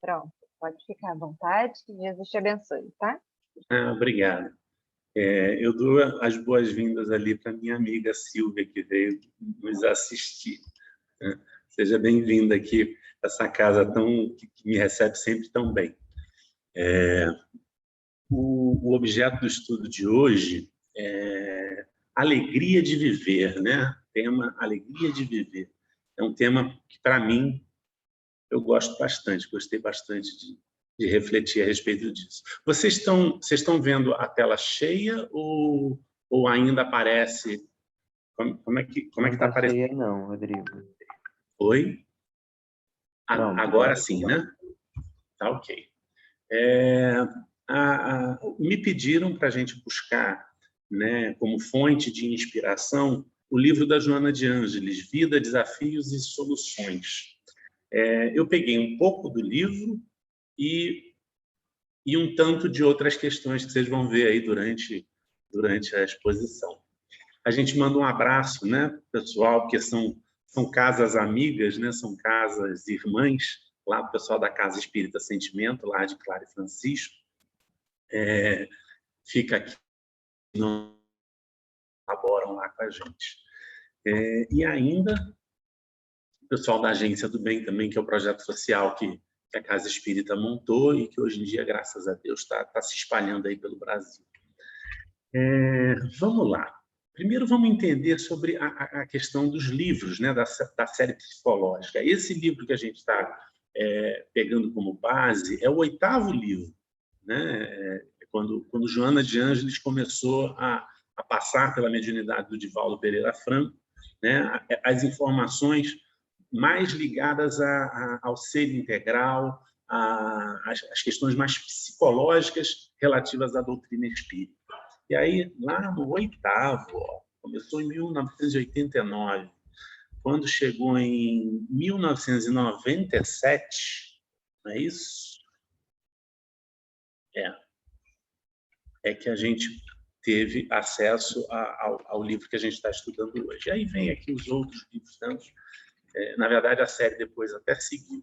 Pronto, pode ficar à vontade. Jesus te abençoe, tá? Obrigado. Eu dou as boas-vindas ali para minha amiga Silvia, que veio nos assistir, né? Seja bem-vinda aqui a essa casa que me recebe sempre tão bem. O objeto do estudo de hoje é alegria de viver, né? Tema alegria de viver. É um tema que, para mim, eu gosto bastante, gostei bastante de refletir a respeito disso. Vocês estão vendo a tela cheia ou ainda aparece? Como é que está aparecendo? Cheia não, Rodrigo. Oi? Pronto, Agora sim, né? Tá ok. Me pediram para a gente buscar, né, como fonte de inspiração o livro da Joana de Ângeles, Vida, Desafios e Soluções. Eu peguei um pouco do livro e um tanto de outras questões que vocês vão ver aí durante a exposição. A gente manda um abraço, né, pessoal, porque são casas amigas, né, são casas irmãs, lá do pessoal da Casa Espírita Sentimento, lá de Clara e Francisco. Fica aqui, não colaboram lá com a gente. E ainda o pessoal da Agência do Bem também, que é o projeto social que a Casa Espírita montou e que hoje em dia, graças a Deus, está se espalhando aí pelo Brasil. Vamos lá. Primeiro vamos entender sobre a questão dos livros, né, da série psicológica. Esse livro que a gente está pegando como base é o 8º livro, né? Quando Joana de Ângeles começou a passar pela mediunidade do Divaldo Pereira Franco, né, as informações mais ligadas ao ser integral, às questões mais psicológicas relativas à doutrina espírita. E aí, lá no 8º, começou em 1989, quando chegou em 1997, não é isso? É que a gente teve acesso ao livro que a gente está estudando hoje. E aí vem aqui os outros livros, tantos. Na verdade, a série depois até seguiu.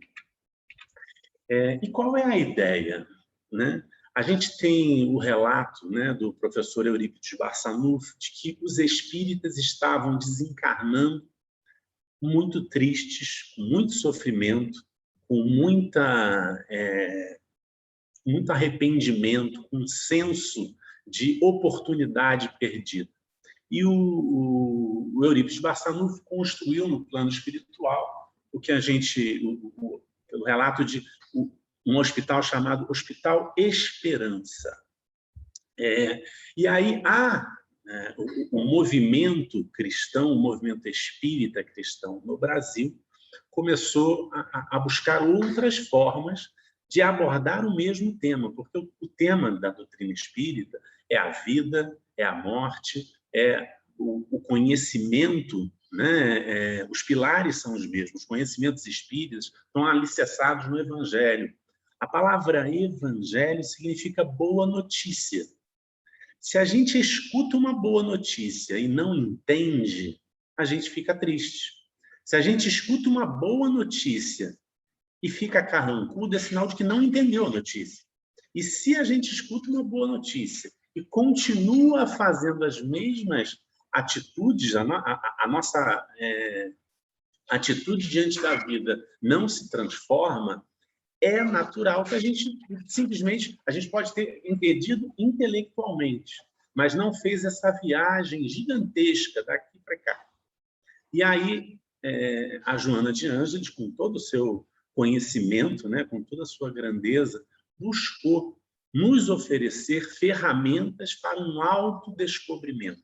E qual é a ideia, né? A gente tem o relato, né, do professor Eurípides Barçanufo de que os espíritas estavam desencarnando muito tristes, com muito sofrimento, com muito arrependimento, com um senso de oportunidade perdida. E o Eurípides Barçanufo construiu no plano espiritual o que a gente, o relato de um hospital chamado Hospital Esperança. E aí o movimento cristão, o movimento espírita cristão no Brasil, começou a buscar outras formas de abordar o mesmo tema, porque o tema da doutrina espírita é a vida, é a morte, é o conhecimento, né? Os pilares são os mesmos, os conhecimentos espíritas estão alicerçados no Evangelho. A palavra Evangelho significa boa notícia. Se a gente escuta uma boa notícia e não entende, a gente fica triste. Se a gente escuta uma boa notícia e fica carrancudo, é sinal de que não entendeu a notícia. E se a gente escuta uma boa notícia e continua fazendo as mesmas atitudes, a nossa atitude diante da vida não se transforma, é natural que a gente simplesmente, a gente pode ter entendido intelectualmente, mas não fez essa viagem gigantesca daqui para cá. E aí, a Joana de Ângeles, com todo o seu conhecimento, né, com toda a sua grandeza, buscou nos oferecer ferramentas para um autodescobrimento,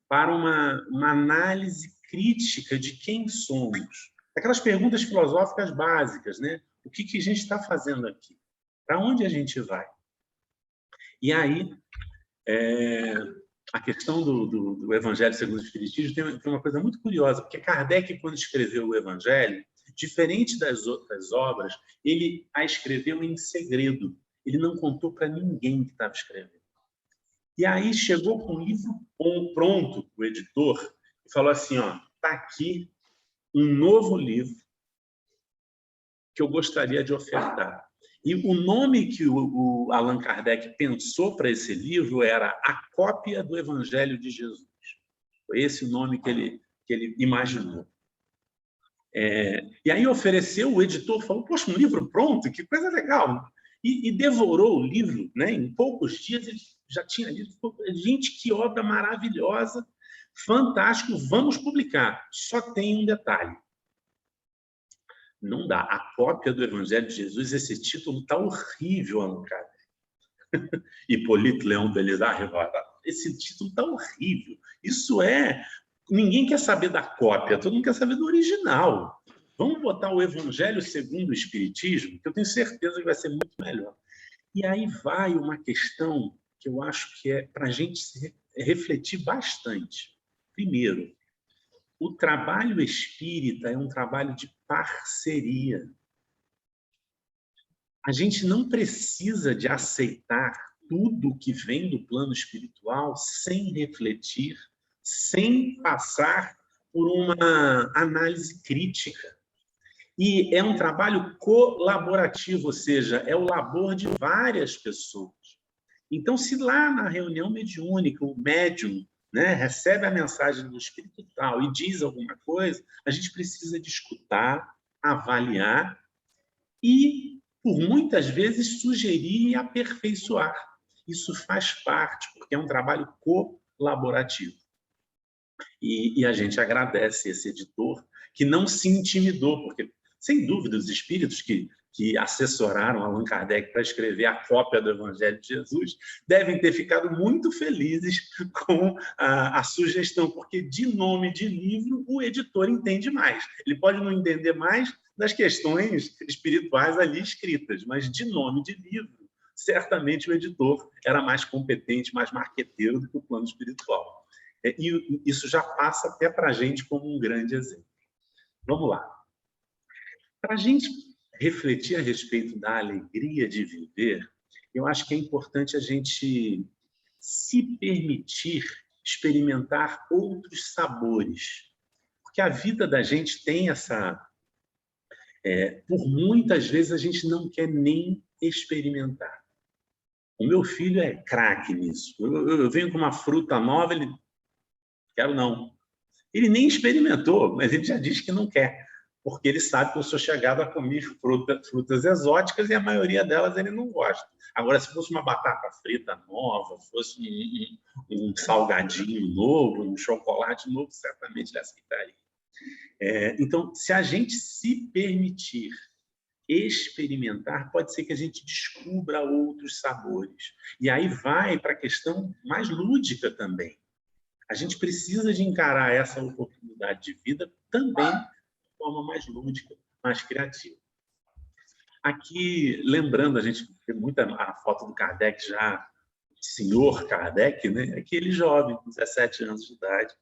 para uma análise crítica de quem somos. Aquelas perguntas filosóficas básicas, né? O que a gente está fazendo aqui? Para onde a gente vai? E aí, a questão do Evangelho segundo o Espiritismo tem uma coisa muito curiosa, porque Kardec, quando escreveu o Evangelho, diferente das outras obras, ele a escreveu em segredo. Ele não contou para ninguém que estava escrevendo. E aí chegou com o livro pronto, o editor, e falou assim, está aqui um novo livro que eu gostaria de ofertar. E o nome que o Allan Kardec pensou para esse livro era A Cópia do Evangelho de Jesus. Foi esse o nome que ele imaginou. E aí ofereceu, o editor falou, poxa, um livro pronto, que coisa legal. E devorou o livro, né? Em poucos dias ele já tinha lido. Gente, que obra maravilhosa, fantástico, vamos publicar. Só tem um detalhe. Não dá. A Cópia do Evangelho de Jesus, esse título está horrível, Allan Kardec. Hipólito Leão Belizar Rivada. Esse título está horrível. Isso ninguém quer saber da cópia, todo mundo quer saber do original. Vamos botar o Evangelho segundo o Espiritismo, que eu tenho certeza que vai ser muito melhor. E aí vai uma questão que eu acho que é para a gente refletir bastante. Primeiro, o trabalho espírita é um trabalho de parceria. A gente não precisa de aceitar tudo que vem do plano espiritual sem refletir, sem passar por uma análise crítica. E é um trabalho colaborativo, ou seja, é o labor de várias pessoas. Então, se lá na reunião mediúnica o médium, né, recebe a mensagem do espírito tal e diz alguma coisa, a gente precisa de escutar, avaliar e, por muitas vezes, sugerir e aperfeiçoar. Isso faz parte, porque é um trabalho colaborativo. E a gente agradece esse editor que não se intimidou, porque, sem dúvida, os espíritos que assessoraram Allan Kardec para escrever a cópia do Evangelho de Jesus devem ter ficado muito felizes com a sugestão, porque de nome de livro o editor entende mais. Ele pode não entender mais das questões espirituais ali escritas, mas de nome de livro, certamente o editor era mais competente, mais marqueteiro do que o plano espiritual. E isso já passa até para a gente como um grande exemplo. Vamos lá. Para a gente refletir a respeito da alegria de viver, eu acho que é importante a gente se permitir experimentar outros sabores. Porque a vida da gente tem essa... por muitas vezes a gente não quer nem experimentar. O meu filho é craque nisso. Eu venho com uma fruta nova, ele... Quero não. Ele nem experimentou, mas ele já diz que não quer, porque ele sabe que eu sou chegado a comer frutas exóticas e a maioria delas ele não gosta. Agora, se fosse uma batata frita nova, fosse um salgadinho novo, um chocolate novo, certamente ele aceitaria. Então, se a gente se permitir experimentar, pode ser que a gente descubra outros sabores. E aí vai para a questão mais lúdica também. A gente precisa de encarar essa oportunidade de vida também de forma mais lúdica, mais criativa. Aqui, lembrando, a gente tem muita a foto do Kardec já, senhor Kardec, né? Aquele jovem, com 17 anos de idade.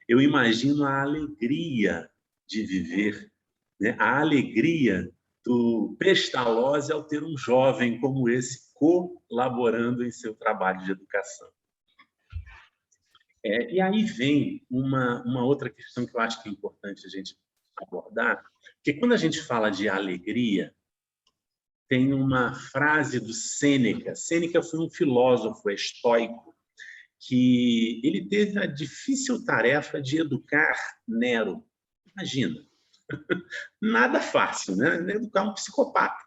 Eu imagino a alegria de viver, né? A alegria do Pestalozzi ao ter um jovem como esse colaborando em seu trabalho de educação. E aí vem uma outra questão que eu acho que é importante a gente abordar, porque quando a gente fala de alegria, tem uma frase do Sêneca. Sêneca foi um filósofo estoico que ele teve a difícil tarefa de educar Nero. Imagina, nada fácil, né? Educar um psicopata.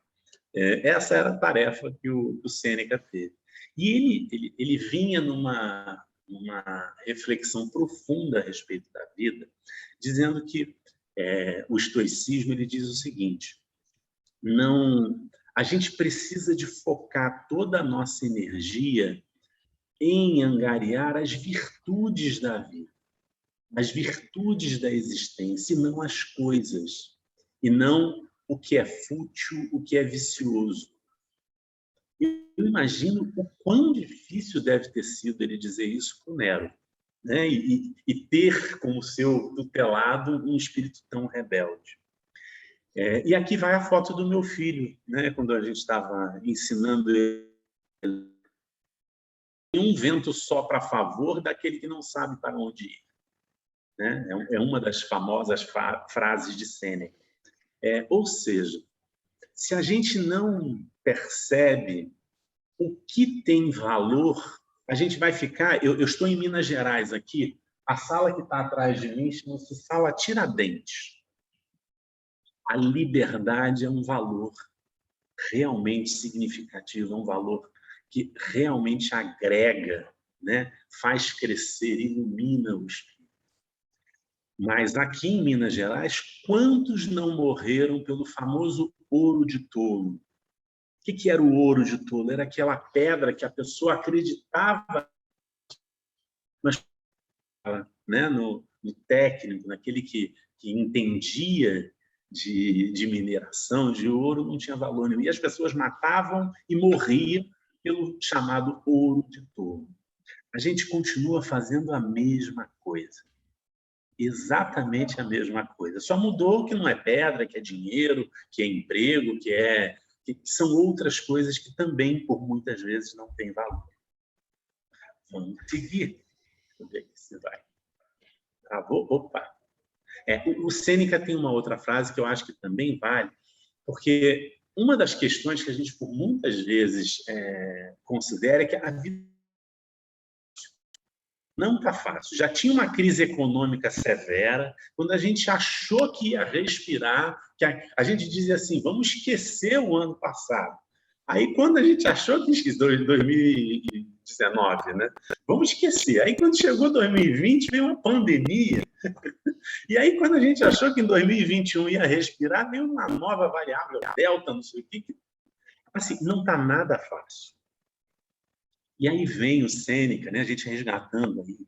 Essa era a tarefa que o Sêneca teve. E ele vinha numa reflexão profunda a respeito da vida, dizendo que o estoicismo ele diz o seguinte: a gente precisa de focar toda a nossa energia em angariar as virtudes da vida, as virtudes da existência, e não as coisas, e não o que é fútil, o que é vicioso. Eu imagino o quão difícil deve ter sido ele dizer isso para o Nero, né? E ter como seu tutelado um espírito tão rebelde. E aqui vai a foto do meu filho, né? Quando a gente estava ensinando ele, um vento sopra a favor daquele que não sabe para onde ir. Né? É uma das famosas frases de Sêneca. Ou seja, Se a gente não percebe o que tem valor, a gente vai ficar... Eu estou em Minas Gerais aqui, a sala que está atrás de mim chama-se Sala Tiradentes. A liberdade é um valor realmente significativo, é um valor que realmente agrega, né? Faz crescer, ilumina o espírito. Mas aqui em Minas Gerais, quantos não morreram pelo famoso ouro de tolo? O que era o ouro de tolo? Era aquela pedra que a pessoa acreditava, mas, né, no técnico, naquele que entendia de mineração, de ouro, não tinha valor nenhum. E as pessoas matavam e morriam pelo chamado ouro de tolo. A gente continua fazendo a mesma coisa. Exatamente a mesma coisa. Só mudou que não é pedra, que é dinheiro, que é emprego, que são outras coisas que também, por muitas vezes, não têm valor. Vamos seguir. Onde é que você vai? Travou? Opa! O Sêneca tem uma outra frase que eu acho que também vale, porque uma das questões que a gente, por muitas vezes, considera é que a vida não está fácil. Já tinha uma crise econômica severa, quando a gente achou que ia respirar, que a gente dizia assim, vamos esquecer o ano passado. Aí, quando a gente achou que esqueceu 2019, né? Vamos esquecer. Aí, quando chegou 2020, veio uma pandemia. E aí, quando a gente achou que em 2021 ia respirar, veio uma nova variável, delta, não sei o quê. Assim, não está nada fácil. E aí vem o Sêneca, né? A gente resgatando aí.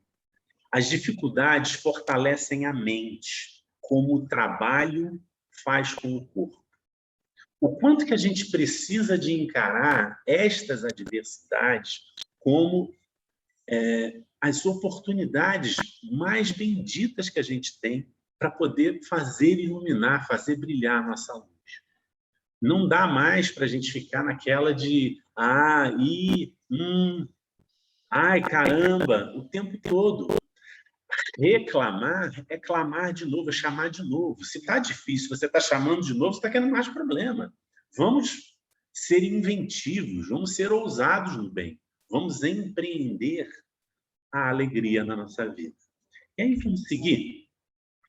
As dificuldades fortalecem a mente, como o trabalho faz com o corpo. O quanto que a gente precisa de encarar estas adversidades como as oportunidades mais benditas que a gente tem para poder fazer iluminar, fazer brilhar a nossa luz. Não dá mais para a gente ficar naquela de ai, caramba, o tempo todo. Reclamar é clamar de novo, é chamar de novo. Se está difícil, você está chamando de novo, você está querendo mais problema. Vamos ser inventivos, vamos ser ousados no bem. Vamos empreender a alegria na nossa vida. E aí vamos seguir,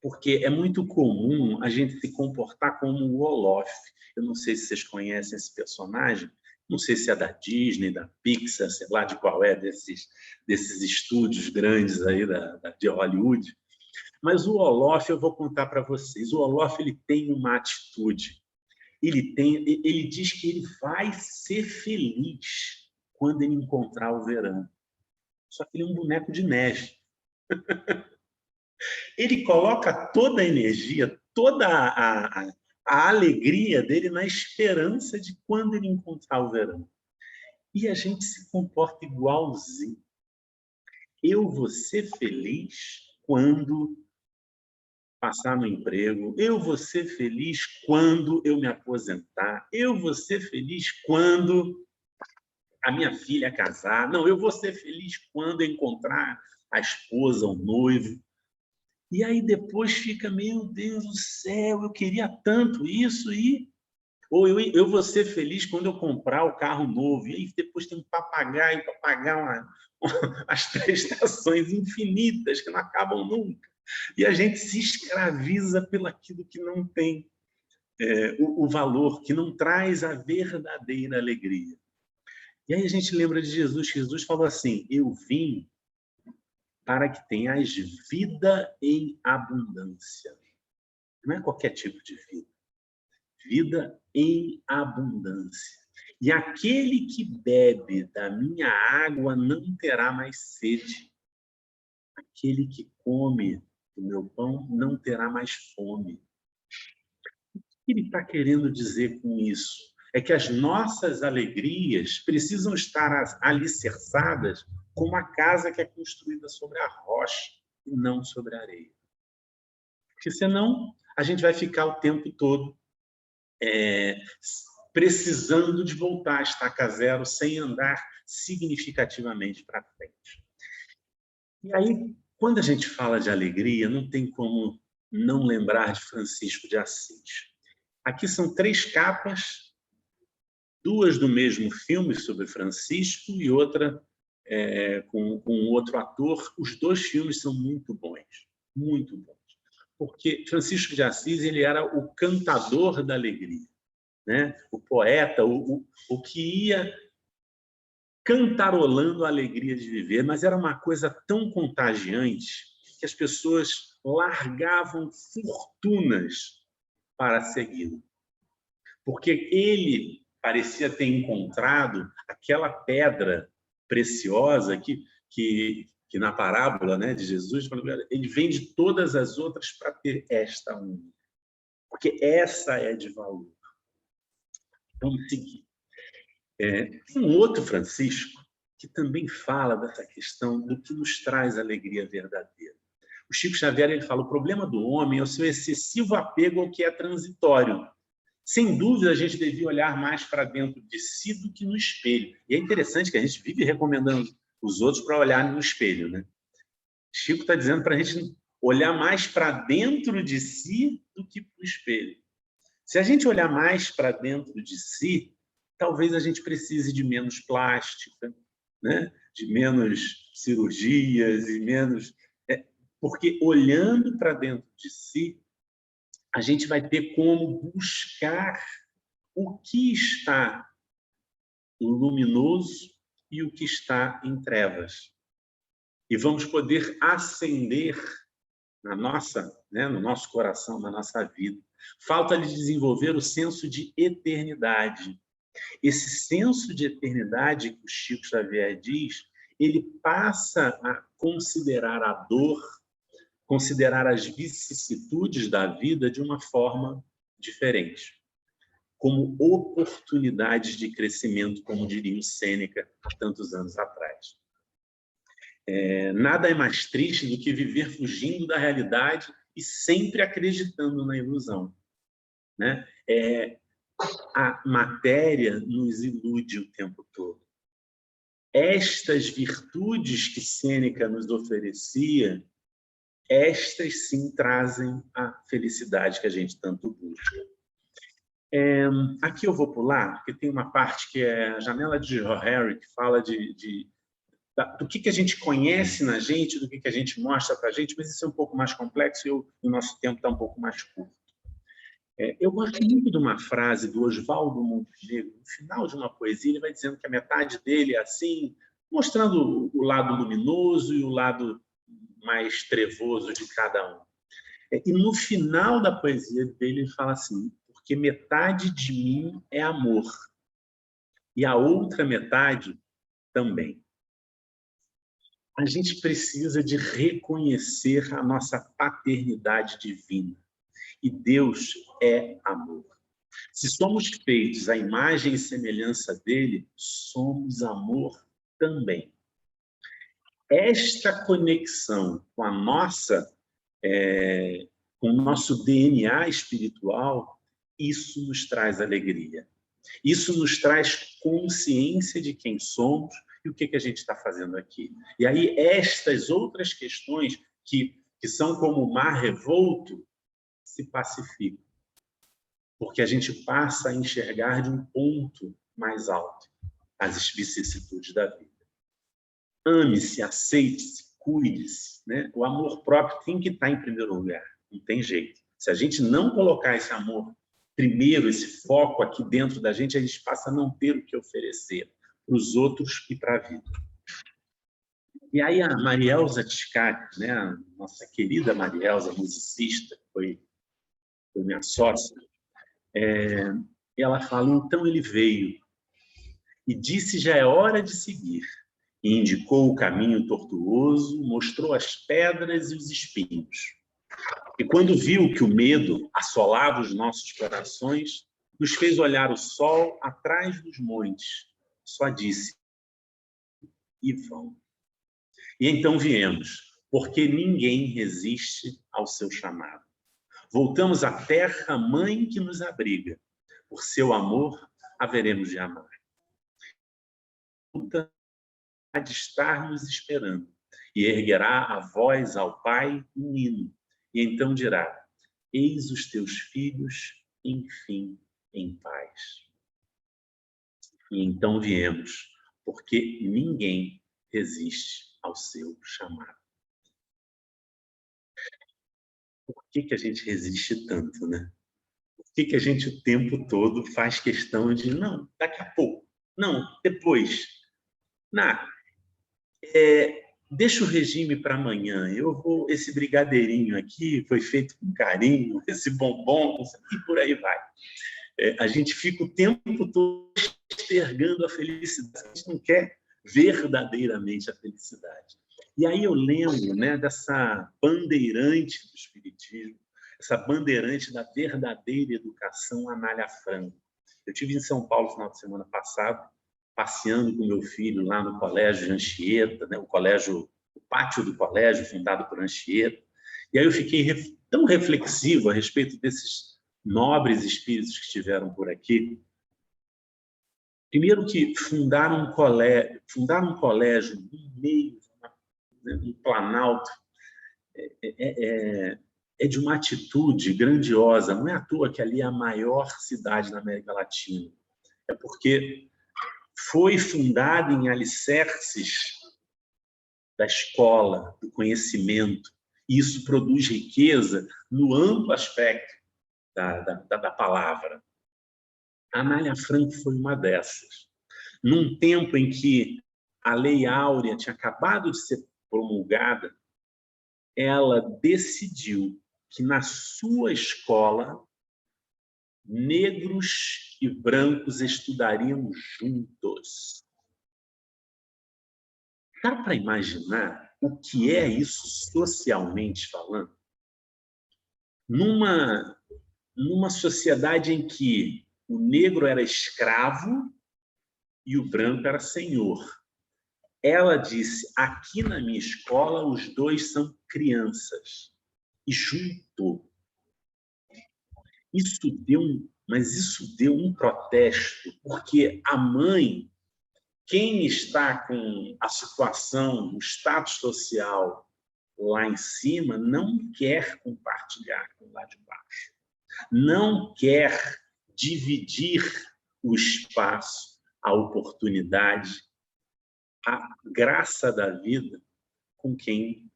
porque é muito comum a gente se comportar como o Olof. Eu não sei se vocês conhecem esse personagem, não sei se é da Disney, da Pixar, sei lá de qual é desses estúdios grandes aí de Hollywood. Mas o Olof, eu vou contar para vocês, o Olof ele tem uma atitude. Ele diz que ele vai ser feliz quando ele encontrar o verão. Só que ele é um boneco de neve. Ele coloca toda a energia, toda a alegria dele na esperança de quando ele encontrar o verão. E a gente se comporta igualzinho. Eu vou ser feliz quando passar no emprego, eu vou ser feliz quando eu me aposentar, eu vou ser feliz quando a minha filha casar, não, eu vou ser feliz quando encontrar a esposa, o noivo. E aí depois fica, meu Deus do céu, eu queria tanto isso ou eu vou ser feliz quando eu comprar o carro novo. E aí depois tem um papagaio para pagar as prestações infinitas que não acabam nunca. E a gente se escraviza pelaquilo que não tem o valor, que não traz a verdadeira alegria. E aí a gente lembra de Jesus. Jesus falou assim, eu vim para que tenhas vida em abundância. Não é qualquer tipo de vida. Vida em abundância. E aquele que bebe da minha água não terá mais sede. Aquele que come do meu pão não terá mais fome. O que ele está querendo dizer com isso? É que as nossas alegrias precisam estar alicerçadas como a casa que é construída sobre a rocha e não sobre a areia. Porque senão a gente vai ficar o tempo todo precisando de voltar a estaca zero sem andar significativamente para frente. E aí, quando a gente fala de alegria, não tem como não lembrar de Francisco de Assis. Aqui são 3 capas, 2 do mesmo filme sobre Francisco e outra com outro ator. Os 2 filmes são muito bons, muito bons. Porque Francisco de Assis ele era o cantador da alegria, né? O poeta, o que ia cantarolando a alegria de viver, mas era uma coisa tão contagiante que as pessoas largavam fortunas para segui-lo. Porque ele parecia ter encontrado aquela pedra preciosa que na parábola, né, de Jesus, ele vende todas as outras para ter esta única. Porque essa é de valor. Vamos seguir. Tem um outro Francisco que também fala dessa questão do que nos traz alegria verdadeira. O Chico Xavier ele fala: o problema do homem é o seu excessivo apego ao que é transitório. Sem dúvida, a gente devia olhar mais para dentro de si do que no espelho. E é interessante que a gente vive recomendando os outros para olhar no espelho, né? Chico está dizendo para a gente olhar mais para dentro de si do que para o espelho. Se a gente olhar mais para dentro de si, talvez a gente precise de menos plástica, né? De menos cirurgias e menos... Porque olhando para dentro de si, a gente vai ter como buscar o que está luminoso e o que está em trevas. E vamos poder acender no nosso coração, na nossa vida. Falta-lhe desenvolver o senso de eternidade. Esse senso de eternidade que o Chico Xavier diz, ele passa a considerar a dor, considerar as vicissitudes da vida de uma forma diferente, como oportunidades de crescimento, como diria o Sêneca há tantos anos atrás. Nada é mais triste do que viver fugindo da realidade e sempre acreditando na ilusão, né? A matéria nos ilude o tempo todo. Estas virtudes que Sêneca nos oferecia, estas sim trazem a felicidade que a gente tanto busca. Aqui eu vou pular, porque tem uma parte que é a janela de Johari, que fala do que a gente conhece na gente, do que a gente mostra para a gente, mas isso é um pouco mais complexo e o nosso tempo está um pouco mais curto. Eu gosto muito de uma frase do Oswaldo Montenegro, no final de uma poesia, ele vai dizendo que a metade dele é assim, mostrando o lado luminoso e o lado mais trevoso de cada um. E no final da poesia dele, ele fala assim: porque metade de mim é amor, e a outra metade também. A gente precisa de reconhecer a nossa paternidade divina. E Deus é amor. Se somos feitos à imagem e semelhança dele, somos amor também. Esta conexão com a com o nosso DNA espiritual, isso nos traz alegria. Isso nos traz consciência de quem somos e o que a gente está fazendo aqui. E aí, estas outras questões que são como o mar revolto, se pacificam. Porque a gente passa a enxergar de um ponto mais alto as vicissitudes da vida. Ame-se, aceite-se, cuide-se, né? O amor próprio tem que estar em primeiro lugar, não tem jeito. Se a gente não colocar esse amor primeiro, esse foco aqui dentro da gente, a gente passa a não ter o que oferecer para os outros e para a vida. E aí a Marielza Tiscati, né? A nossa querida Marielza, musicista, que foi minha sócia, ela fala: então ele veio e disse: já é hora de seguir. E indicou o caminho tortuoso, mostrou as pedras e os espinhos. E quando viu que o medo assolava os nossos corações, nos fez olhar o sol atrás dos montes. Só disse: e vão. E então viemos, porque ninguém resiste ao seu chamado. Voltamos à terra mãe que nos abriga. Por seu amor haveremos de amar. Há de estar nos esperando, e erguerá a voz ao Pai um hino, e então dirá: eis os teus filhos, enfim, em paz. E então viemos, porque ninguém resiste ao seu chamado. Por que a gente resiste tanto, né? Por que a gente o tempo todo faz questão de, não, daqui a pouco, não, depois, não, deixa o regime para amanhã, esse brigadeirinho aqui foi feito com carinho, esse bombom, e por aí vai. A gente fica o tempo todo postergando a felicidade, a gente não quer verdadeiramente a felicidade. E aí eu lembro, né, dessa bandeirante do Espiritismo, essa bandeirante da verdadeira educação, Anália Franco. Eu estive em São Paulo no final de semana passado, passeando com meu filho lá no Colégio de Anchieta, né, o pátio do colégio, fundado por Anchieta. E aí eu fiquei tão reflexivo a respeito desses nobres espíritos que estiveram por aqui. Primeiro que fundaram um colégio no meio, no Planalto, é de uma atitude grandiosa. Não é à toa que ali é a maior cidade da América Latina. É porque foi fundada em alicerces da escola, do conhecimento. E isso produz riqueza no amplo aspecto da palavra. A Anália Franco foi uma dessas. Num tempo em que a Lei Áurea tinha acabado de ser promulgada, ela decidiu que na sua escola negros e brancos estudariam juntos. Dá para imaginar o que é isso socialmente falando? Numa sociedade em que o negro era escravo e o branco era senhor. Ela disse, aqui na minha escola os dois são crianças. E juntou. Isso deu um protesto, porque a mãe, quem está com a situação, o status social lá em cima, não quer compartilhar com lá de baixo. Não quer dividir o espaço, a oportunidade, a graça da vida com quem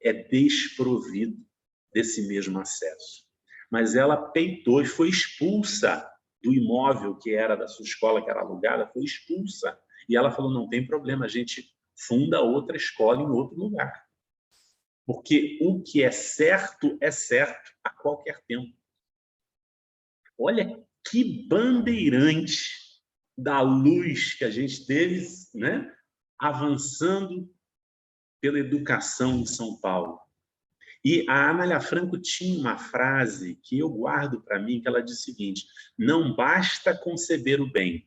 é desprovido desse mesmo acesso. Mas ela peitou e foi expulsa do imóvel que era da sua escola, que era alugada, foi expulsa. E ela falou, não tem problema, a gente funda outra escola em outro lugar. Porque o que é certo a qualquer tempo. Olha que bandeirante da luz que a gente teve, né, avançando pela educação em São Paulo. E a Anália Franco tinha uma frase que eu guardo para mim, que ela diz o seguinte, não basta conceber o bem,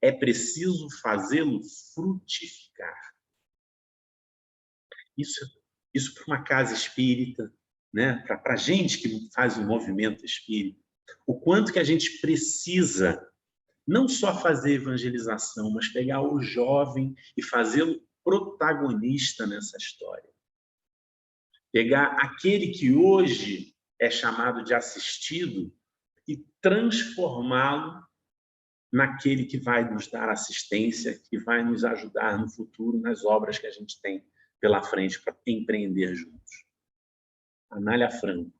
é preciso fazê-lo frutificar. Isso para uma casa espírita, né? Para a gente que faz um movimento espírita, o quanto que a gente precisa não só fazer evangelização, mas pegar o jovem e fazê-lo protagonista nessa história. Pegar aquele que hoje é chamado de assistido e transformá-lo naquele que vai nos dar assistência, que vai nos ajudar no futuro nas obras que a gente tem pela frente para empreender juntos. Anália Franco.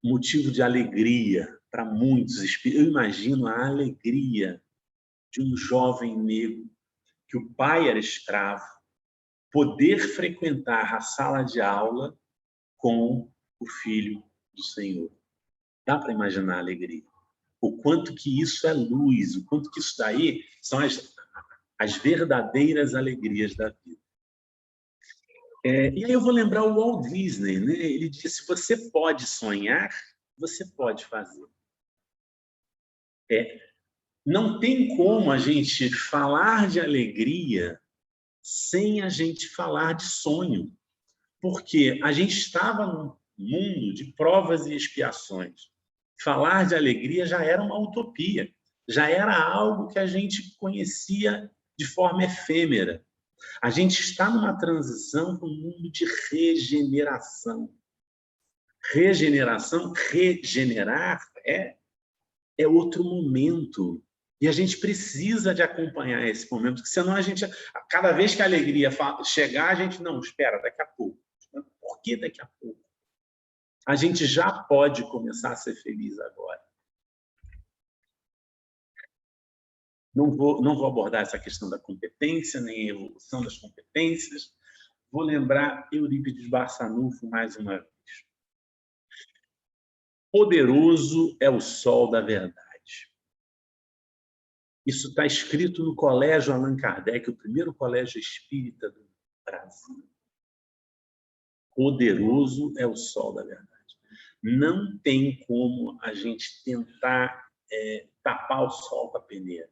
Motivo de alegria para muitos espíritos. Eu imagino a alegria de um jovem negro que o pai era escravo, poder frequentar a sala de aula com o filho do Senhor. Dá para imaginar a alegria. O quanto que isso é luz, o quanto que isso daí são as verdadeiras alegrias da vida. E aí eu vou lembrar o Walt Disney, né? Ele disse, você pode sonhar, você pode fazer. Não tem como a gente falar de alegria sem a gente falar de sonho. Porque a gente estava num mundo de provas e expiações. Falar de alegria já era uma utopia, já era algo que a gente conhecia de forma efêmera. A gente está numa transição para um mundo de regeneração. Regeneração, regenerar é é outro momento. E a gente precisa de acompanhar esse momento, porque senão a gente, cada vez que a alegria chegar, a gente, não, espera, daqui a pouco. Por que daqui a pouco? A gente já pode começar a ser feliz agora. Não vou abordar essa questão da competência, nem a evolução das competências. Vou lembrar Eurípides Barçanufo mais uma vez. Poderoso é o sol da verdade. Isso está escrito no Colégio Allan Kardec, o primeiro colégio espírita do Brasil. Poderoso é o sol da verdade. Não tem como a gente tentar tapar o sol com a peneira.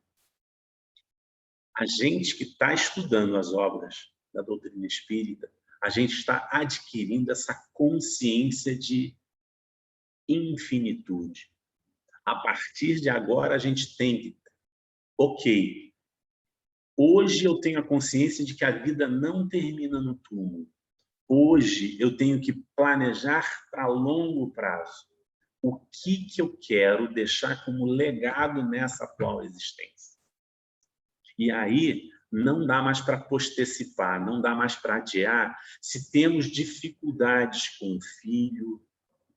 A gente que está estudando as obras da doutrina espírita, a gente está adquirindo essa consciência de infinitude. A partir de agora, a gente tem que... Ok, hoje eu tenho a consciência de que a vida não termina no túmulo. Hoje eu tenho que planejar para longo prazo. O que eu quero deixar como legado nessa atual existência? E aí não dá mais para postecipar, não dá mais para adiar. Se temos dificuldades com o filho,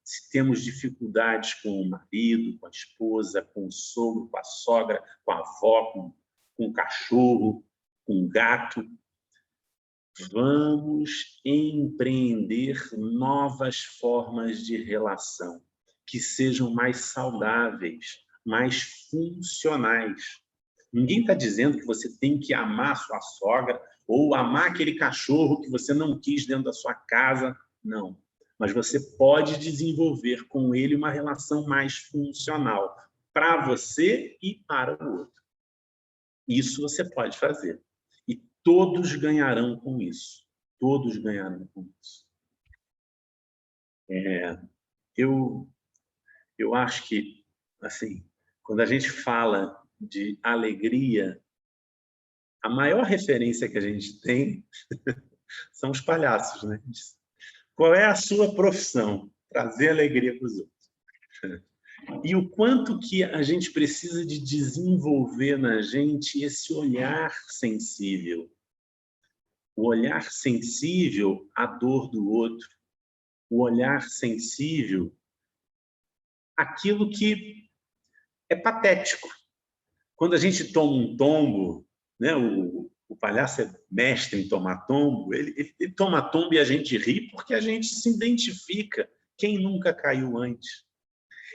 se temos dificuldades com o marido, com a esposa, com o sogro, com a sogra, com a avó, com o cachorro, com o gato, vamos empreender novas formas de relação que sejam mais saudáveis, mais funcionais. Ninguém está dizendo que você tem que amar sua sogra ou amar aquele cachorro que você não quis dentro da sua casa. Não. Mas você pode desenvolver com ele uma relação mais funcional para você e para o outro. Isso você pode fazer. E todos ganharão com isso. Todos ganharão com isso. Eu acho que, assim, quando a gente fala de alegria, a maior referência que a gente tem são os palhaços, né? Qual é a sua profissão? Trazer alegria para os outros. E o quanto que a gente precisa de desenvolver na gente esse olhar sensível. O olhar sensível à dor do outro. O olhar sensível àquilo que é patético. Quando a gente toma um tombo, né, o palhaço é mestre em tomar tombo, ele toma tombo e a gente ri porque a gente se identifica. Quem nunca caiu antes?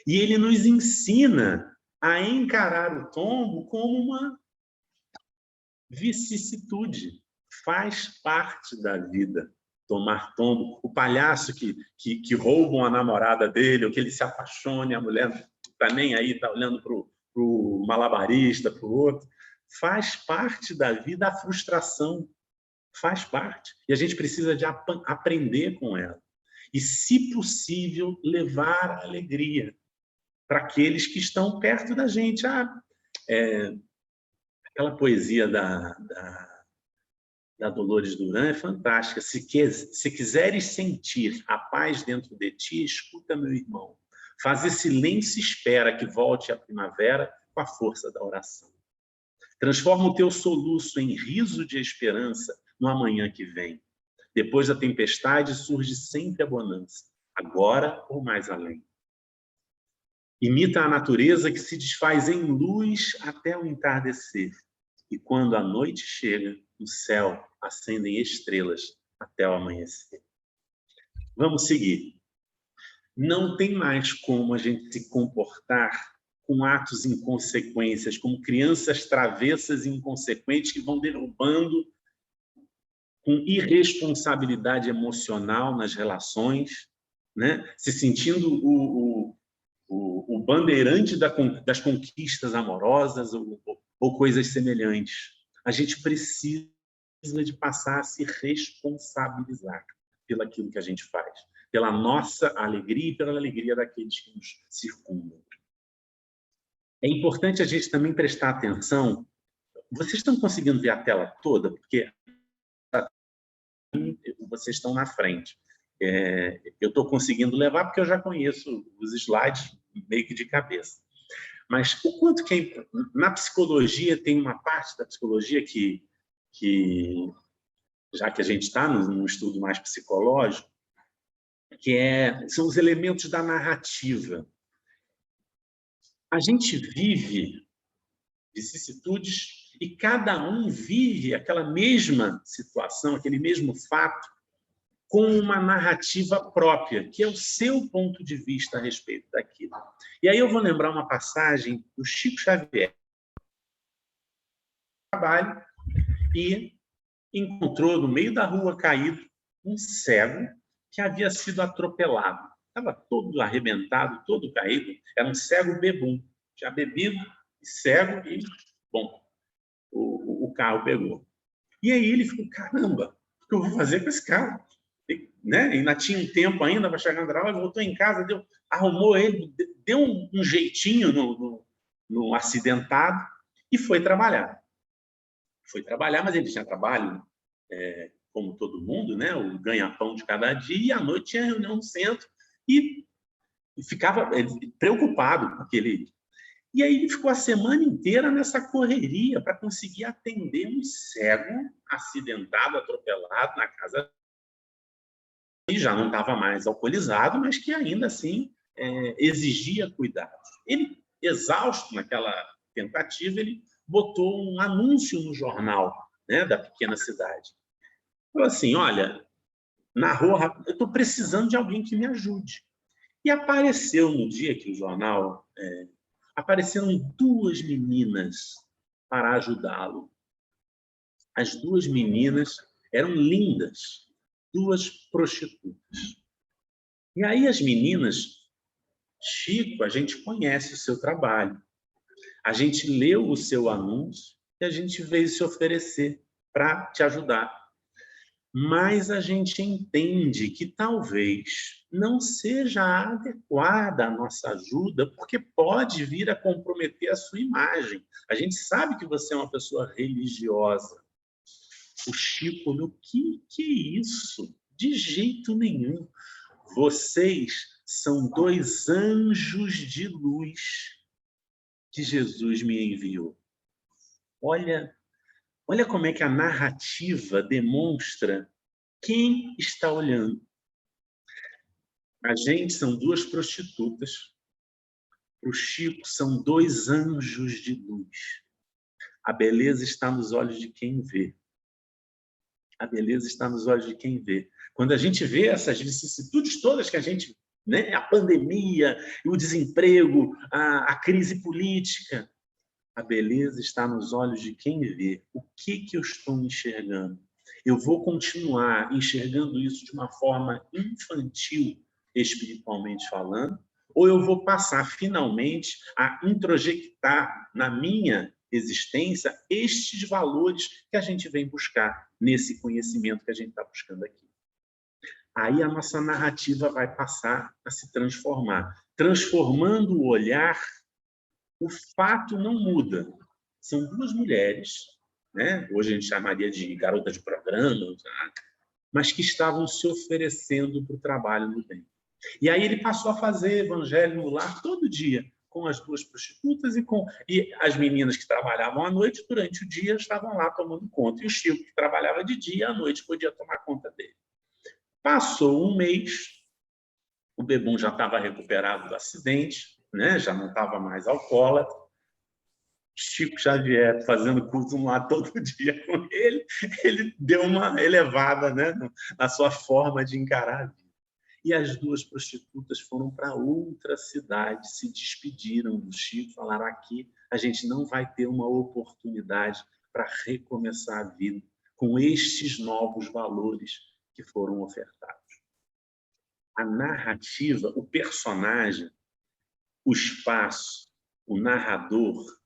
E ele nos ensina a encarar o tombo como uma vicissitude. Faz parte da vida tomar tombo. O palhaço que roubam a namorada dele, ou que ele se apaixone, a mulher não está nem aí, está olhando para o malabarista, para o outro. Faz parte da vida a frustração. Faz parte. E a gente precisa de aprender com ela. E, se possível, levar a alegria para aqueles que estão perto da gente. Aquela poesia da Dolores Duran é fantástica. Se quiseres sentir a paz dentro de ti, escuta, meu irmão. Faze silêncio e espera que volte a primavera com a força da oração. Transforma o teu soluço em riso de esperança no amanhã que vem. Depois da tempestade surge sempre a bonança, agora ou mais além. Imita a natureza que se desfaz em luz até o entardecer. E quando a noite chega, no céu acendem estrelas até o amanhecer. Vamos seguir. Não tem mais como a gente se comportar com atos inconsequências, como crianças travessas e inconsequentes que vão derrubando com irresponsabilidade emocional nas relações, né? Se sentindo o bandeirante das conquistas amorosas ou coisas semelhantes. A gente precisa de passar a se responsabilizar pelo aquilo que a gente faz, pela nossa alegria e pela alegria daqueles que nos circundam. É importante a gente também prestar atenção. Vocês estão conseguindo ver a tela toda? Porque vocês estão na frente. Eu estou conseguindo levar porque eu já conheço os slides meio que de cabeça. Mas o quanto que na psicologia tem uma parte da psicologia que já que a gente está num estudo mais psicológico, são os elementos da narrativa. A gente vive vicissitudes e cada um vive aquela mesma situação, aquele mesmo fato, com uma narrativa própria, que é o seu ponto de vista a respeito daquilo. E aí eu vou lembrar uma passagem do Chico Xavier, trabalho, e encontrou no meio da rua caído um cego que havia sido atropelado. Estava todo arrebentado, todo caído. Era um cego bebum. Tinha bebido, cego e, bom, o carro pegou. E aí ele ficou, caramba, o que eu vou fazer com esse carro? E, né? Ainda tinha um tempo ainda para chegar no trabalho, voltou em casa, arrumou ele, deu um jeitinho no acidentado e foi trabalhar. Foi trabalhar, mas ele tinha trabalho, como todo mundo, né? O ganha-pão de cada dia, e à noite tinha reunião no centro, e ficava preocupado com aquele. E aí ele ficou a semana inteira nessa correria para conseguir atender um cego acidentado, atropelado na casa. E já não estava mais alcoolizado, mas que ainda assim exigia cuidado. Ele, exausto naquela tentativa, ele botou um anúncio no jornal, né, da pequena cidade. Falou assim, olha, na rua, eu estou precisando de alguém que me ajude. E apareceu no dia que o jornal... apareceram 2 meninas para ajudá-lo. As 2 meninas eram lindas, 2 prostitutas. E aí as meninas, Chico, a gente conhece o seu trabalho. A gente leu o seu anúncio e a gente veio se oferecer para te ajudar. Mas a gente entende que talvez não seja adequada a nossa ajuda, porque pode vir a comprometer a sua imagem. A gente sabe que você é uma pessoa religiosa. O Chico olhou, que é isso? De jeito nenhum. Vocês são 2 anjos de luz que Jesus me enviou. Olha como é que a narrativa demonstra quem está olhando. A gente são 2 prostitutas. Para o Chico, são 2 anjos de luz. A beleza está nos olhos de quem vê. A beleza está nos olhos de quem vê. Quando a gente vê essas vicissitudes todas que a gente... né, a pandemia, o desemprego, a crise política... A beleza está nos olhos de quem vê. O que eu estou enxergando? Eu vou continuar enxergando isso de uma forma infantil, espiritualmente falando, ou eu vou passar finalmente a introjectar na minha existência estes valores que a gente vem buscar nesse conhecimento que a gente está buscando aqui. Aí a nossa narrativa vai passar a se transformar. Transformando o olhar, o fato não muda. São 2 mulheres, né? Hoje a gente chamaria de garota de programa, mas que estavam se oferecendo para o trabalho no bem. E aí ele passou a fazer evangelho no lar todo dia, com as 2 prostitutas e as meninas que trabalhavam à noite, durante o dia, estavam lá tomando conta. E o Chico, que trabalhava de dia, à noite podia tomar conta dele. Passou um mês, o bebum já estava recuperado do acidente, né? Já não estava mais alcoólatra. Chico Xavier fazendo culto lá todo dia com ele deu uma elevada, né, na sua forma de encarar a vida. E as 2 prostitutas foram para outra cidade, se despediram do Chico, falaram, aqui a gente não vai ter uma oportunidade para recomeçar a vida com estes novos valores que foram ofertados. A narrativa, o personagem, o espaço, o narrador,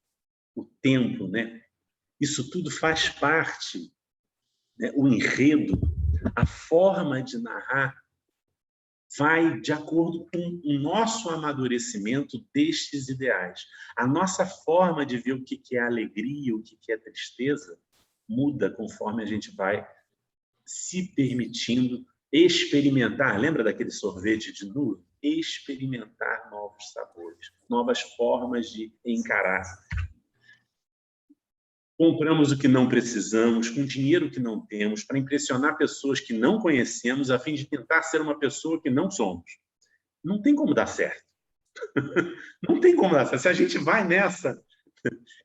o tempo, né? Isso tudo faz parte, né? O enredo, a forma de narrar vai de acordo com o nosso amadurecimento destes ideais. A nossa forma de ver o que é alegria, o que é tristeza, muda conforme a gente vai se permitindo experimentar. Lembra daquele sorvete de nuvem? experimentar novos sabores, novas formas de encarar. Compramos o que não precisamos, com dinheiro que não temos, para impressionar pessoas que não conhecemos, a fim de tentar ser uma pessoa que não somos. Não tem como dar certo. Não tem como dar certo. Se a gente vai nessa,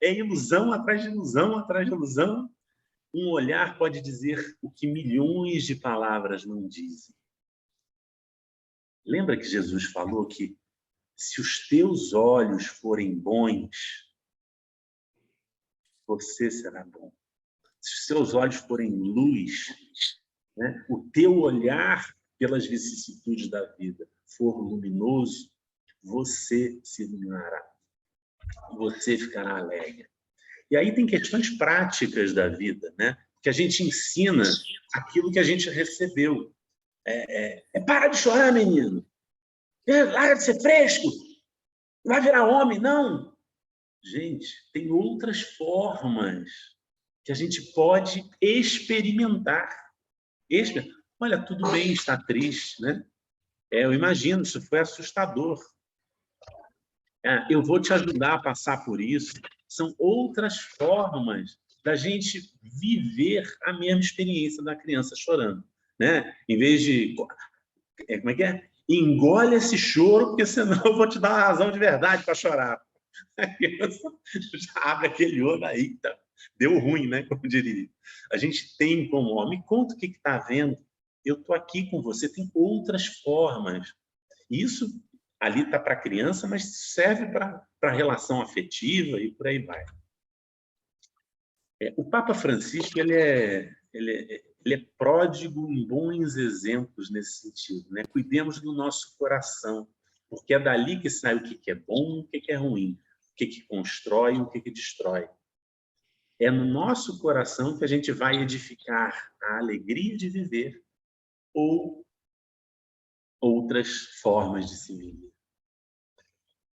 é ilusão atrás de ilusão, atrás de ilusão. Um olhar pode dizer o que milhões de palavras não dizem. Lembra que Jesus falou que se os teus olhos forem bons, você será bom. Se os seus olhos forem luz, né, o teu olhar pelas vicissitudes da vida for luminoso, você se iluminará. Você ficará alegre. E aí tem questões práticas da vida, né? Que a gente ensina aquilo que a gente recebeu. Para de chorar, menino. Larga de ser fresco. Vai virar homem. Não. Gente, tem outras formas que a gente pode experimentar. Olha, tudo bem estar triste, né? Eu imagino, isso foi assustador. Eu vou te ajudar a passar por isso. São outras formas da gente viver a mesma experiência da criança chorando, né? Em vez de... Como é que é? Engole esse choro, porque senão eu vou te dar uma razão de verdade para chorar. A criança já abre aquele olho aí, tá? Deu ruim, né? Como diria. A gente tem como, me conta o que está vendo. Eu estou aqui com você. Tem outras formas. Isso ali está para a criança, mas serve para a relação afetiva e por aí vai. O Papa Francisco ele é pródigo em bons exemplos nesse sentido, né? Cuidemos do nosso coração, porque é dali que sai o que é bom, o que é ruim, o que constrói e o que destrói. É no nosso coração que a gente vai edificar a alegria de viver ou outras formas de se viver.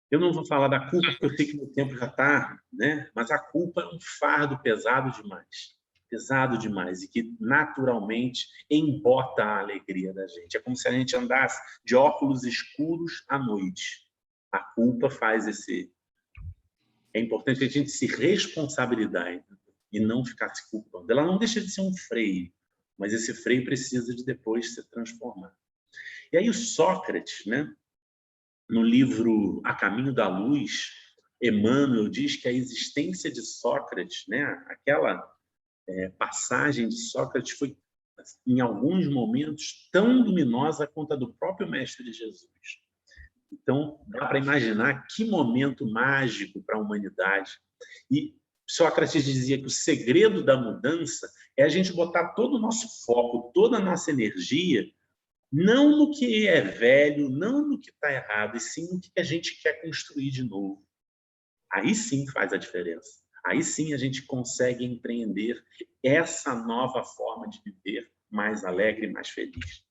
Eu não vou falar da culpa, porque eu sei que o tempo já está, né? Mas a culpa é um fardo pesado demais, e que naturalmente embota a alegria da gente. É como se a gente andasse de óculos escuros à noite. A culpa faz esse... É importante que a gente se responsabilizar e não ficar se culpando. Ela não deixa de ser um freio, mas esse freio precisa de depois se transformar. E aí o Sócrates, né? No livro A Caminho da Luz, Emmanuel diz que a existência de Sócrates, né, aquela passagem de Sócrates foi, em alguns momentos, tão luminosa quanto a do próprio Mestre de Jesus. Então, dá para imaginar que momento mágico para a humanidade. E Sócrates dizia que o segredo da mudança é a gente botar todo o nosso foco, toda a nossa energia não no que é velho, não no que está errado, e sim no que a gente quer construir de novo. Aí sim faz a diferença. Aí sim a gente consegue empreender essa nova forma de viver mais alegre, mais feliz.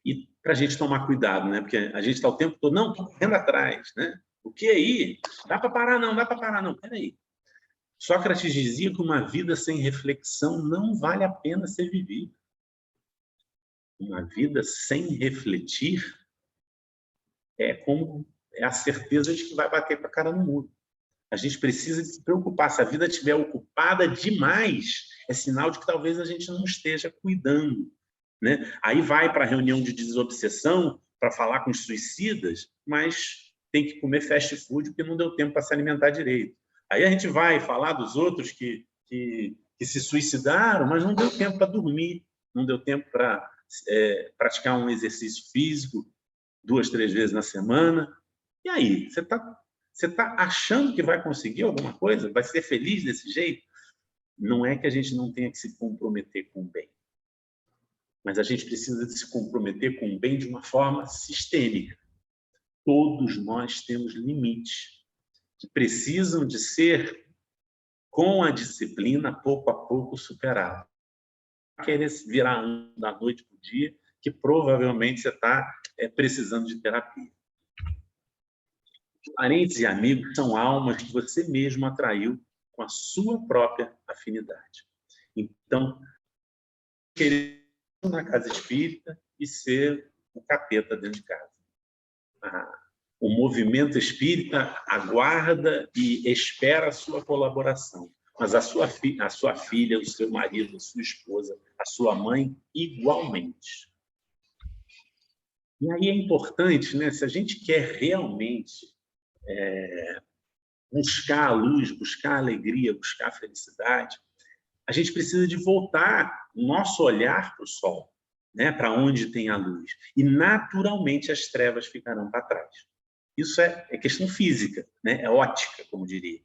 E para a gente tomar cuidado, né? Porque a gente está o tempo todo, não, estou correndo atrás, né? O que aí? Dá para parar não, dá para parar não. Peraí. Sócrates dizia que uma vida sem reflexão não vale a pena ser vivida. Uma vida sem refletir é a certeza de que vai bater com a cara no muro. A gente precisa se preocupar. Se a vida estiver ocupada demais, é sinal de que talvez a gente não esteja cuidando, né? Aí vai para a reunião de desobsessão para falar com os suicidas, mas tem que comer fast food porque não deu tempo para se alimentar direito. Aí a gente vai falar dos outros que se suicidaram, mas não deu tempo para dormir, não deu tempo para praticar um exercício físico 2, 3 vezes na semana. E aí, você está achando que vai conseguir alguma coisa? Vai ser feliz desse jeito? Não é que a gente não tenha que se comprometer com o bem, mas a gente precisa de se comprometer com o bem de uma forma sistêmica. Todos nós temos limites que precisam de ser, com a disciplina, pouco a pouco superados. Querer virar da noite para o dia, que provavelmente você está precisando de terapia. Parentes e amigos são almas que você mesmo atraiu com a sua própria afinidade. Então, querer ir na casa espírita e ser o capeta dentro de casa. o movimento espírita aguarda e espera a sua colaboração. Mas a sua filha, o seu marido, a sua esposa, a sua mãe, igualmente. E aí é importante, né? Se a gente quer realmente buscar a luz, buscar a alegria, buscar a felicidade, a gente precisa de voltar o nosso olhar para o sol, né? Para onde tem a luz. E, naturalmente, as trevas ficarão para trás. Isso é questão física, né? É ótica, como diria.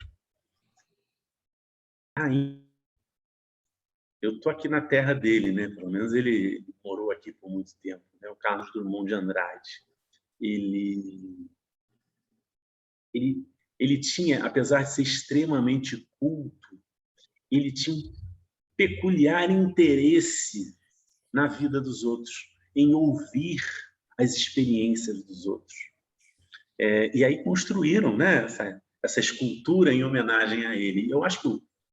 Aí, eu estou aqui na terra dele, né? Pelo menos ele morou aqui por muito tempo, né? O Carlos Drummond de Andrade. Ele tinha, apesar de ser extremamente culto, ele tinha um peculiar interesse na vida dos outros, em ouvir as experiências dos outros. E aí construíram, né, essa escultura em homenagem a ele. Eu acho que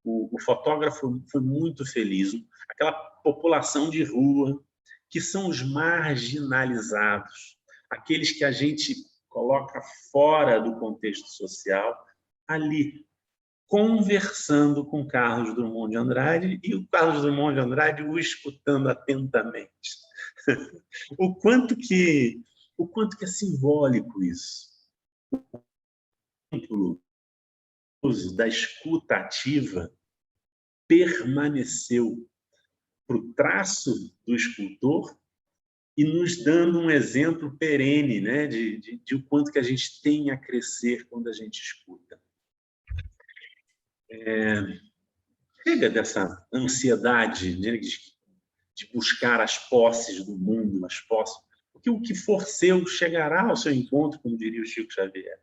o fotógrafo foi muito feliz. Aquela população de rua, que são os marginalizados, aqueles que a gente coloca fora do contexto social, ali, conversando com Carlos Drummond de Andrade e o Carlos Drummond de Andrade o escutando atentamente. O quanto que é simbólico isso. O uso da escuta ativa permaneceu para o traço do escultor e nos dando um exemplo perene, né, de o quanto que a gente tem a crescer quando a gente escuta. Chega dessa ansiedade, né, de buscar as posses do mundo, as posses, porque o que for seu chegará ao seu encontro, como diria o Chico Xavier.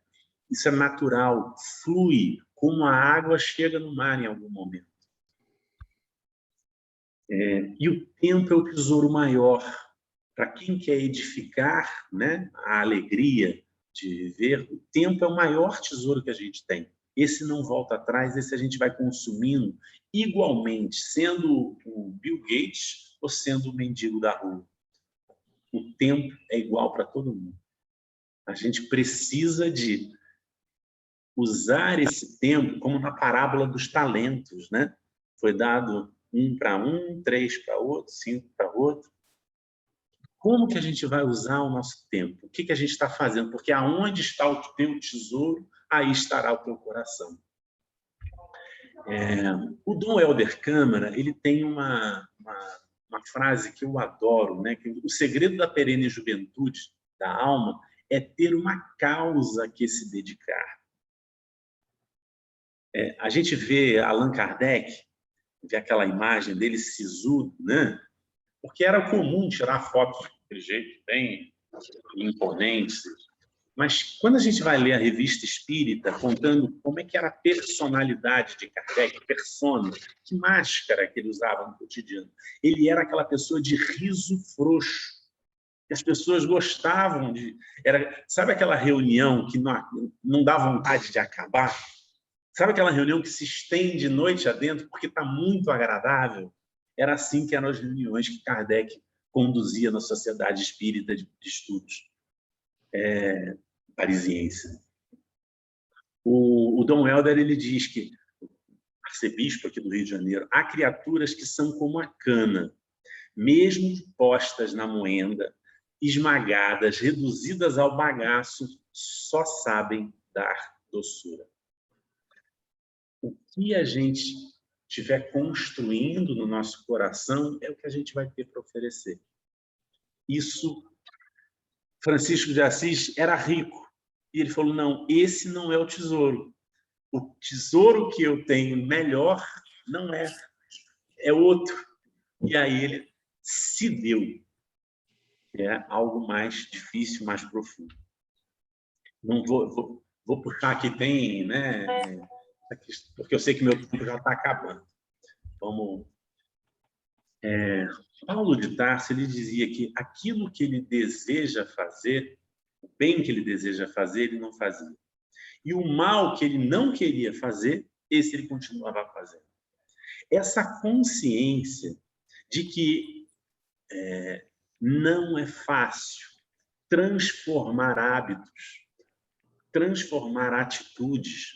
Isso é natural, flui, como a água chega no mar em algum momento. E o tempo é o tesouro maior. Para quem quer edificar, né, a alegria de viver, o tempo é o maior tesouro que a gente tem. Esse não volta atrás, esse a gente vai consumindo igualmente, sendo o Bill Gates ou sendo o mendigo da rua. O tempo é igual para todo mundo. A gente precisa de usar esse tempo como na parábola dos talentos, né? Foi dado 1 para um, 3 para outro, 5 para outro. Como que a gente vai usar o nosso tempo? O que a gente está fazendo? Porque aonde está o teu tesouro, aí estará o teu coração. O Dom Helder Câmara, ele tem uma frase que eu adoro, né? Que o segredo da perene juventude da alma é ter uma causa a que se dedicar. A gente vê Allan Kardec, vê aquela imagem dele sisudo, né? Porque era comum tirar fotos daquele jeito, bem imponente. Mas quando a gente vai ler a Revista Espírita, contando como é que era a personalidade de Kardec, persona, que máscara que ele usava no cotidiano, ele era aquela pessoa de riso frouxo, que as pessoas gostavam de... Sabe aquela reunião que não dá vontade de acabar? Sabe aquela reunião que se estende noite adentro porque está muito agradável? Era assim que eram as reuniões que Kardec conduzia na Sociedade Espírita de Estudos parisiense. O Dom Helder, ele diz que, arcebispo aqui do Rio de Janeiro, há criaturas que são como a cana, mesmo postas na moenda, esmagadas, reduzidas ao bagaço, só sabem dar doçura. O que a gente estiver construindo no nosso coração é o que a gente vai ter para oferecer. Isso, Francisco de Assis era rico. E ele falou, não, esse não é o tesouro. O tesouro que eu tenho melhor não é outro. E aí ele se deu. É algo mais difícil, mais profundo. Não vou puxar aqui, tem, né? Porque eu sei que meu tempo já está acabando. Vamos. Paulo de Tarso, ele dizia que aquilo que ele deseja fazer, o bem que ele deseja fazer, ele não fazia. E o mal que ele não queria fazer, esse ele continuava fazendo. Essa consciência de que não é fácil transformar hábitos, transformar atitudes,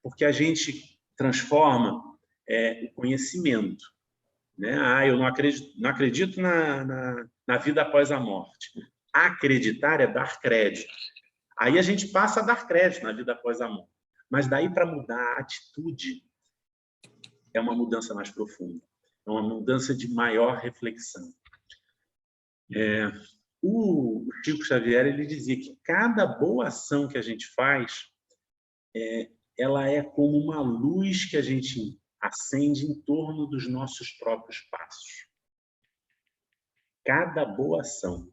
porque a gente transforma o conhecimento, né? Eu não acredito na vida após a morte. Acreditar é dar crédito. Aí a gente passa a dar crédito na vida após a morte. Mas daí para mudar a atitude é uma mudança mais profunda, é uma mudança de maior reflexão. O Chico Xavier ele dizia que cada boa ação que a gente faz, ela é como uma luz que a gente acende em torno dos nossos próprios passos. Cada boa ação,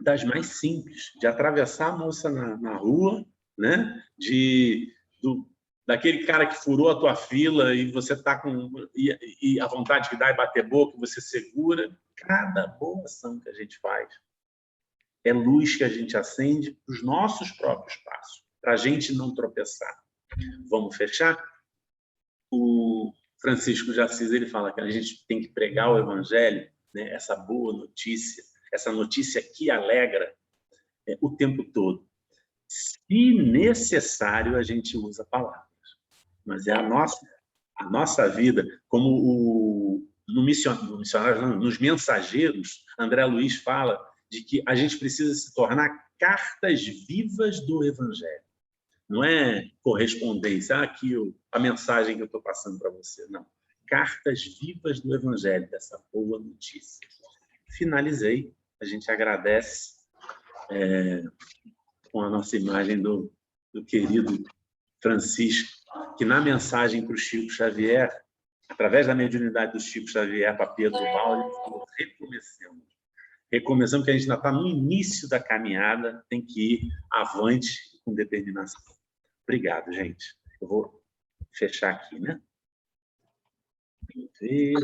das mais simples, de atravessar a moça na rua, né? Daquele cara que furou a tua fila e você está com e a vontade que dá é bater boca, você segura. Cada boa ação que a gente faz é luz que a gente acende para os nossos próprios passos, para a gente não tropeçar. Vamos fechar? O Francisco de Assis ele fala que a gente tem que pregar o evangelho, né? Essa boa notícia, essa notícia que alegra o tempo todo. Se necessário, a gente usa palavras. Mas é a nossa vida, como nos Mensageiros, André Luiz fala de que a gente precisa se tornar cartas vivas do Evangelho. Não é correspondência, aqui a mensagem que eu estou passando para você, não. Cartas vivas do Evangelho, dessa boa notícia. Finalizei, a gente agradece com a nossa imagem do querido Francisco, que na mensagem para o Chico Xavier, através da mediunidade do Chico Xavier para Pedro Paulo, ele falou: recomeçamos, que a gente ainda está no início da caminhada, tem que ir avante com determinação. Obrigado, gente. Eu vou fechar aqui, né? Vamos ver.